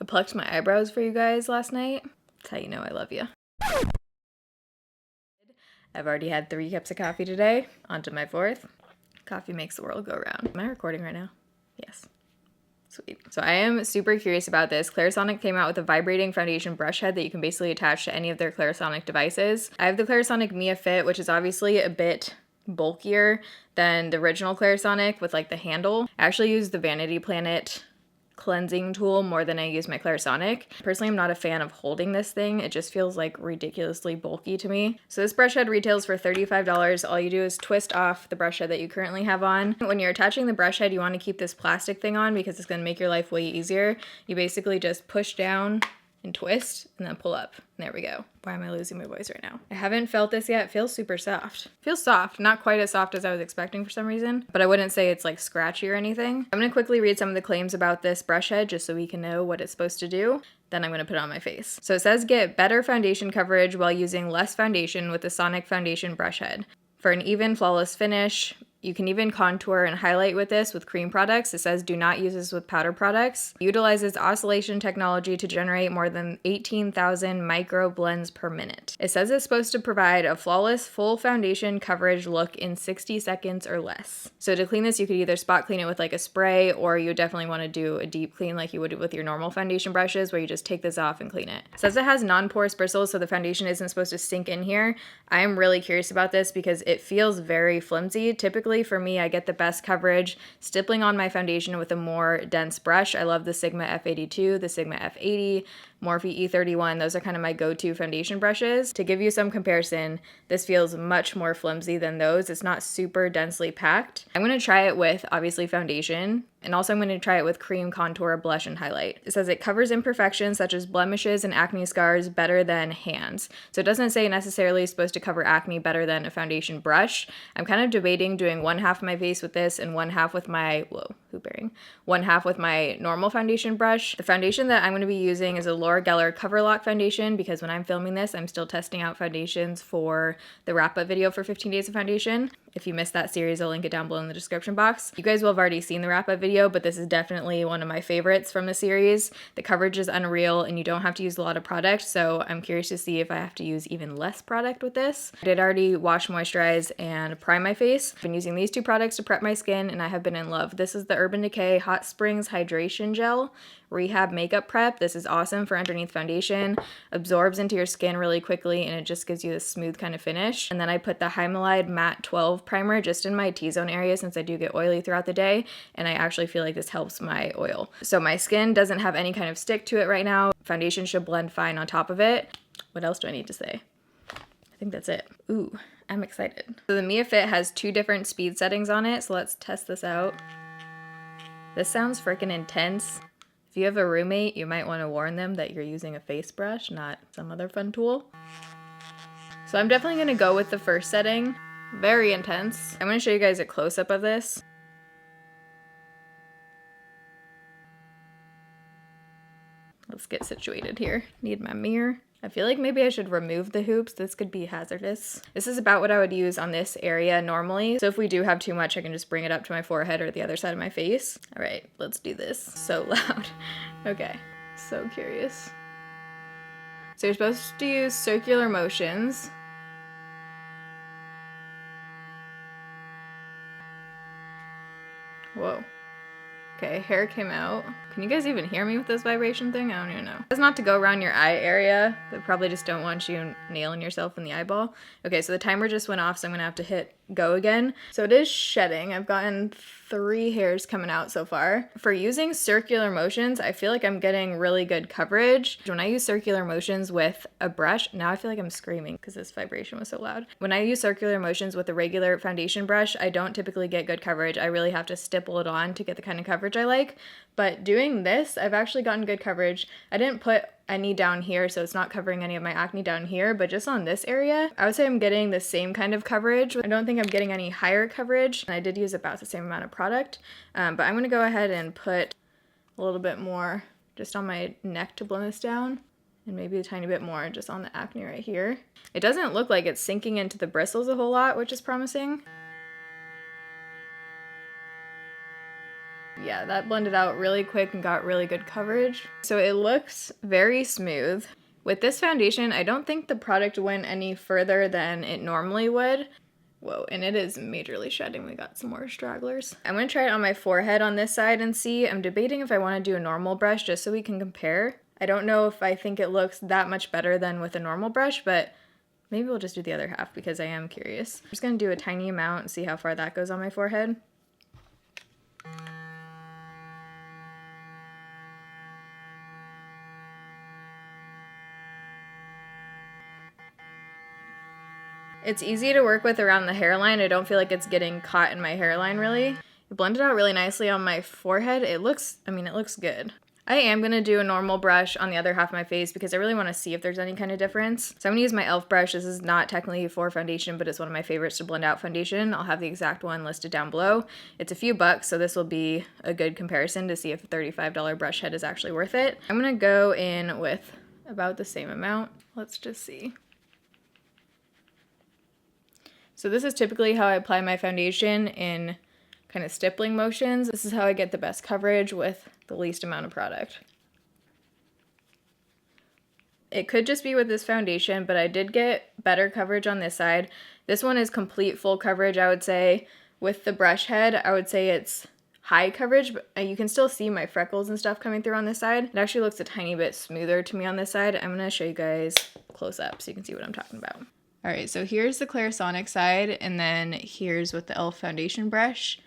plucked my eyebrows for you guys last night. That's how you know I love you. I've already had 3 cups of coffee today. On to my 4th. Coffee makes the world go round. Am I recording right now? Yes. Sweet. So I am super curious about this. Clarisonic came out with a vibrating foundation brush head that you can basically attach to any of their Clarisonic devices. I have the Clarisonic Mia Fit, which is obviously a bit bulkier than the original Clarisonic with like the handle. I actually use the Vanity Planet cleansing tool more than I use my Clarisonic. Personally, I'm not a fan of holding this thing. It just feels like ridiculously bulky to me. So this brush head retails for $35. All you do is twist off the brush head that you currently have on. When you're attaching the brush head, you want to keep this plastic thing on because it's going to make your life way easier. You basically just push down and twist and then pull up. And there we go. Why am I losing my voice right now? I haven't felt this yet. It feels super soft. It feels soft, not quite as soft as I was expecting for some reason, but I wouldn't say it's like scratchy or anything. I'm gonna quickly read some of the claims about this brush head just so we can know what it's supposed to do. Then I'm gonna put it on my face. So it says get better foundation coverage while using less foundation with the Sonic Foundation brush head. For an even, flawless finish. You can even contour and highlight with this with cream products. It says do not use this with powder products. It utilizes oscillation technology to generate more than 18,000 micro blends per minute. It says it's supposed to provide a flawless full foundation coverage look in 60 seconds or less. So to clean this, you could either spot clean it with like a spray, or you definitely want to do a deep clean like you would with your normal foundation brushes where you just take this off and clean it. It says it has non-porous bristles, so the foundation isn't supposed to sink in here. I am really curious about this because it feels very flimsy. Typically for me, I get the best coverage stippling on my foundation with a more dense brush. I love the Sigma F82, the Sigma F80, Morphe E31. Those are kind of my go-to foundation brushes. To give you some comparison, this feels much more flimsy than those. It's not super densely packed. I'm going to try it with, obviously, foundation. And also I'm going to try it with cream, contour, blush, and highlight. It says it covers imperfections such as blemishes and acne scars better than hands. So it doesn't say necessarily it's supposed to cover acne better than a foundation brush. I'm kind of debating doing one half of my face with this and one half with my, one half with my normal foundation brush. The foundation that I'm going to be using is a Laura Geller Cover Lock foundation because when I'm filming this, I'm still testing out foundations for the wrap-up video for 15 Days of Foundation. If you missed that series, I'll link it down below in the description box. You guys will have already seen the wrap-up video, but this is definitely one of my favorites from the series. The coverage is unreal and you don't have to use a lot of product, so I'm curious to see if I have to use even less product with this. I did already wash, moisturize, and prime my face. I've been using these 2 products to prep my skin and I have been in love. This is the Urban Decay Hot Springs Hydration Gel Rehab Makeup Prep. This is awesome for underneath foundation, absorbs into your skin really quickly, and it just gives you this smooth kind of finish. And then I put the Hymalide Matte 12 primer just in my T-zone area since I do get oily throughout the day, and I actually feel like this helps my oil. So my skin doesn't have any kind of stick to it right now. Foundation should blend fine on top of it. What else do I need to say? I think that's it. Ooh, I'm excited. So the Mia Fit has 2 different speed settings on it, so let's test this out. This sounds freaking intense. If you have a roommate, you might want to warn them that you're using a face brush, not some other fun tool. So I'm definitely going to go with the first setting. Very intense. I'm going to show you guys a close-up of this. Let's get situated here. Need my mirror. I feel like maybe I should remove the hoops. This could be hazardous. This is about what I would use on this area normally. So if we do have too much, I can just bring it up to my forehead or the other side of my face. All right, let's do this. So loud. Okay, so curious. So you're supposed to use circular motions. Whoa. Okay, hair came out. Can you guys even hear me with this vibration thing? I don't even know. It's not to go around your eye area. They probably just don't want you nailing yourself in the eyeball. Okay, so the timer just went off, so I'm gonna have to hit go again. So it is shedding. I've gotten 3 hairs coming out so far. For using circular motions, I feel like I'm getting really good coverage. When I use circular motions with a brush, now I feel like I'm screaming because this vibration was so loud. When I use circular motions with a regular foundation brush, I don't typically get good coverage. I really have to stipple it on to get the kind of coverage I like. But doing this, I've actually gotten good coverage. I didn't put any down here, so it's not covering any of my acne down here, but just on this area, I would say I'm getting the same kind of coverage. I don't think I'm getting any higher coverage, and I did use about the same amount of product, but I'm gonna go ahead and put a little bit more just on my neck to blend this down, and maybe a tiny bit more just on the acne right here. It doesn't look like it's sinking into the bristles a whole lot, which is promising. yeah, that blended out really quick and got really good coverage. So it looks very smooth. With this foundation, I don't think the product went any further than it normally would. Whoa, and it is majorly shedding. We got some more stragglers. I'm gonna try it on my forehead on this side and see. I'm debating if I wanna do a normal brush just so we can compare. I don't know if I think it looks that much better than with a normal brush, but maybe we'll just do the other half because I am curious. I'm just gonna do a tiny amount and see how far that goes on my forehead. It's easy to work with around the hairline. I don't feel like it's getting caught in my hairline really. It blended out really nicely on my forehead. It looks good. I am gonna do a normal brush on the other half of my face because I really wanna see if there's any kind of difference. So I'm gonna use my e.l.f. brush. This is not technically for foundation, but it's one of my favorites to blend out foundation. I'll have the exact one listed down below. It's a few bucks, so this will be a good comparison to see if a $35 brush head is actually worth it. I'm gonna go in with about the same amount. Let's just see. So this is typically how I apply my foundation, in kind of stippling motions. This is how I get the best coverage with the least amount of product. It could just be with this foundation, but I did get better coverage on this side. This one is complete full coverage, I would say. With the brush head, I would say it's high coverage, but you can still see my freckles and stuff coming through on this side. It actually looks a tiny bit smoother to me on this side. I'm gonna show you guys close up so you can see what I'm talking about. All right, so here's the Clarisonic side, and then here's with the e.l.f. foundation brush.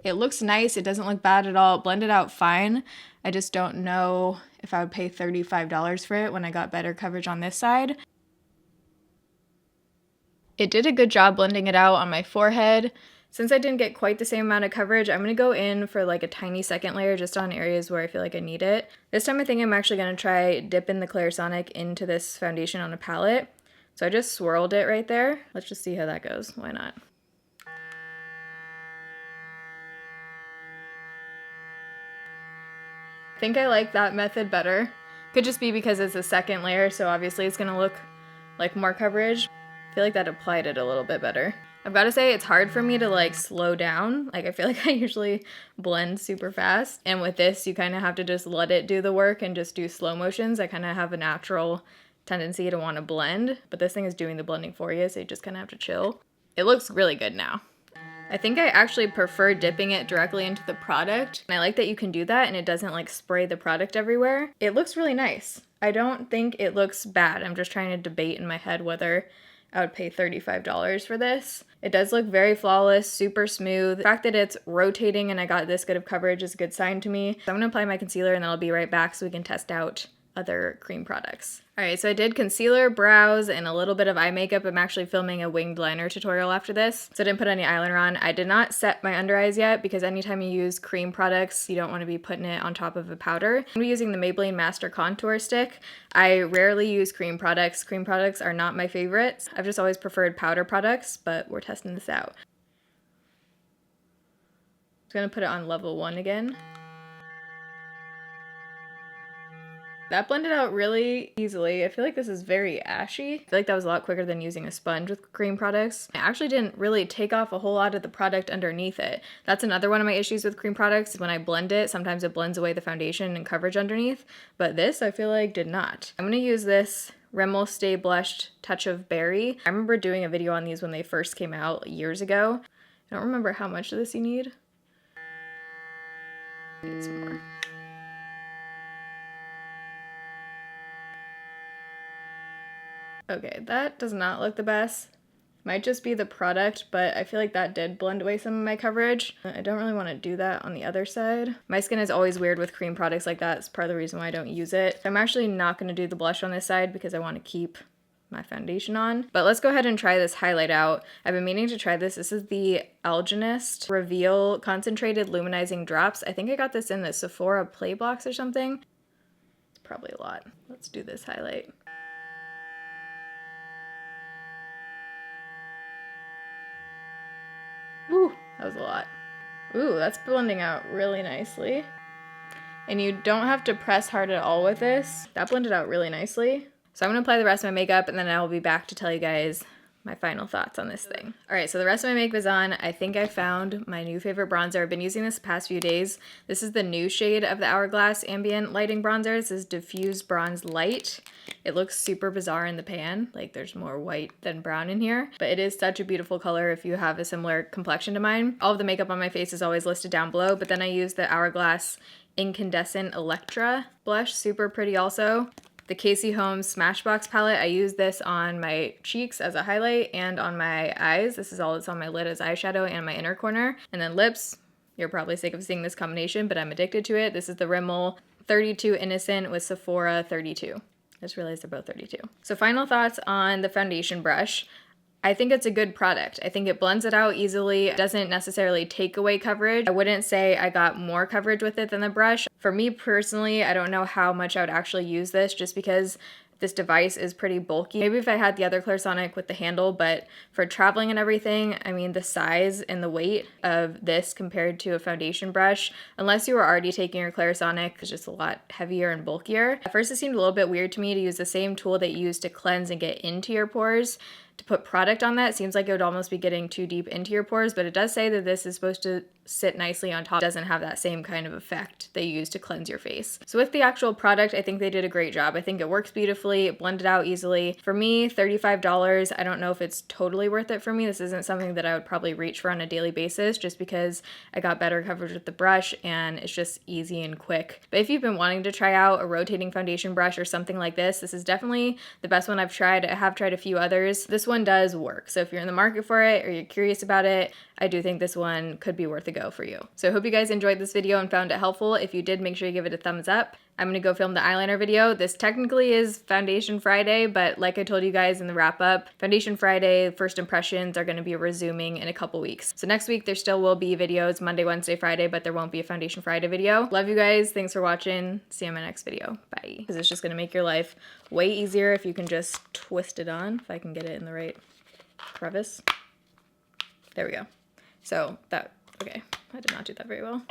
It looks nice. It doesn't look bad at all. It blended out fine. I just don't know if I would pay $35 for it when I got better coverage on this side. It did a good job blending it out on my forehead. Since I didn't get quite the same amount of coverage, I'm gonna go in for like a tiny second layer just on areas where I feel like I need it. This time I think I'm actually gonna try dipping the Clarisonic into this foundation on a palette. So I just swirled it right there. Let's just see how that goes. Why not? I think I like that method better. Could just be because it's a second layer, so obviously it's gonna look like more coverage. I feel like that applied it a little bit better. I've got to say it's hard for me to like slow down. Like I feel like I usually blend super fast, and with this you kind of have to just let it do the work and just do slow motions. I kind of have a natural tendency to want to blend, but this thing is doing the blending for you, so you just kind of have to chill. It looks really good now. I think I actually prefer dipping it directly into the product, and I like that you can do that and it doesn't like spray the product everywhere. It looks really nice. I don't think it looks bad. I'm just trying to debate in my head whether I would pay $35 for this. It does look very flawless, super smooth. The fact that it's rotating and I got this good of coverage is a good sign to me. So I'm gonna apply my concealer and then I'll be right back so we can test out other cream products. All right, so I did concealer, brows, and a little bit of eye makeup. I'm actually filming a winged liner tutorial after this, so I didn't put any eyeliner on. I did not set my under eyes yet because anytime you use cream products, you don't want to be putting it on top of a powder. I'm using the Maybelline Master Contour Stick. I rarely use cream products. Cream products are not my favorites. I've just always preferred powder products, but we're testing this out. I'm gonna put it on level 1 again. That blended out really easily. I feel like this is very ashy. I feel like that was a lot quicker than using a sponge with cream products. I actually didn't really take off a whole lot of the product underneath it. That's another one of my issues with cream products. When I blend it, sometimes it blends away the foundation and coverage underneath, but this I feel like did not. I'm gonna use this Rimmel Stay Blushed Touch of Berry. I remember doing a video on these when they first came out years ago. I don't remember how much of this you need. Need some more. Okay, that does not look the best. Might just be the product, but I feel like that did blend away some of my coverage. I don't really want to do that on the other side. My skin is always weird with cream products like that. It's part of the reason why I don't use it. I'm actually not going to do the blush on this side because I want to keep my foundation on. But let's go ahead and try this highlight out. I've been meaning to try this. This is the Algenist Reveal Concentrated Luminizing Drops. I think I got this in the Sephora Play Box or something. It's probably a lot. Let's do this highlight. Ooh, that was a lot. Ooh, that's blending out really nicely. And you don't have to press hard at all with this. That blended out really nicely. So I'm gonna apply the rest of my makeup and then I will be back to tell you guys my final thoughts on this thing. All right, so the rest of my makeup is on. I think I found my new favorite bronzer. I've been using this the past few days. This is the new shade of the Hourglass Ambient Lighting Bronzer. This is Diffuse Bronze Light. It looks super bizarre in the pan, like there's more white than brown in here, but it is such a beautiful color if you have a similar complexion to mine. All of the makeup on my face is always listed down below, but then I use the Hourglass Incandescent Electra blush, super pretty also. The Casey Holmes Smashbox palette, I use this on my cheeks as a highlight and on my eyes. This is all that's on my lid as eyeshadow and my inner corner. And then lips, you're probably sick of seeing this combination, but I'm addicted to it. This is the Rimmel 32 Innocent with Sephora 32. I just realized they're both 32. So final thoughts on the foundation brush. I think it's a good product. I think it blends it out easily. It doesn't necessarily take away coverage. I wouldn't say I got more coverage with it than the brush. For me personally, I don't know how much I would actually use this just because this device is pretty bulky. Maybe if I had the other Clarisonic with the handle, but for traveling and everything, I mean, the size and the weight of this compared to a foundation brush, unless you were already taking your Clarisonic, is just a lot heavier and bulkier. At first, it seemed a little bit weird to me to use the same tool that you use to cleanse and get into your pores. To put product on that, it seems like it would almost be getting too deep into your pores, but it does say that this is supposed to sit nicely on top. It doesn't have that same kind of effect they use to cleanse your face. So with the actual product, I think they did a great job. I think it works beautifully, it blended out easily. For me, $35, I don't know if it's totally worth it for me. This isn't something that I would probably reach for on a daily basis just because I got better coverage with the brush and it's just easy and quick. But if you've been wanting to try out a rotating foundation brush or something like this is definitely the best one I've tried. I have tried a few others. This one does work. So if you're in the market for it or you're curious about it, I do think this one could be worth a go for you. So I hope you guys enjoyed this video and found it helpful. If you did, make sure you give it a thumbs up. I'm gonna go film the eyeliner video. This technically is Foundation Friday, but like I told you guys in the wrap up, Foundation Friday first impressions are gonna be resuming in a couple weeks. So next week there still will be videos Monday, Wednesday, Friday, but there won't be a Foundation Friday video. Love you guys. Thanks for watching. See you in my next video. Bye. Because it's just gonna make your life way easier if you can just twist it on, if I can get it in the right crevice. There we go. So that, okay, I did not do that very well.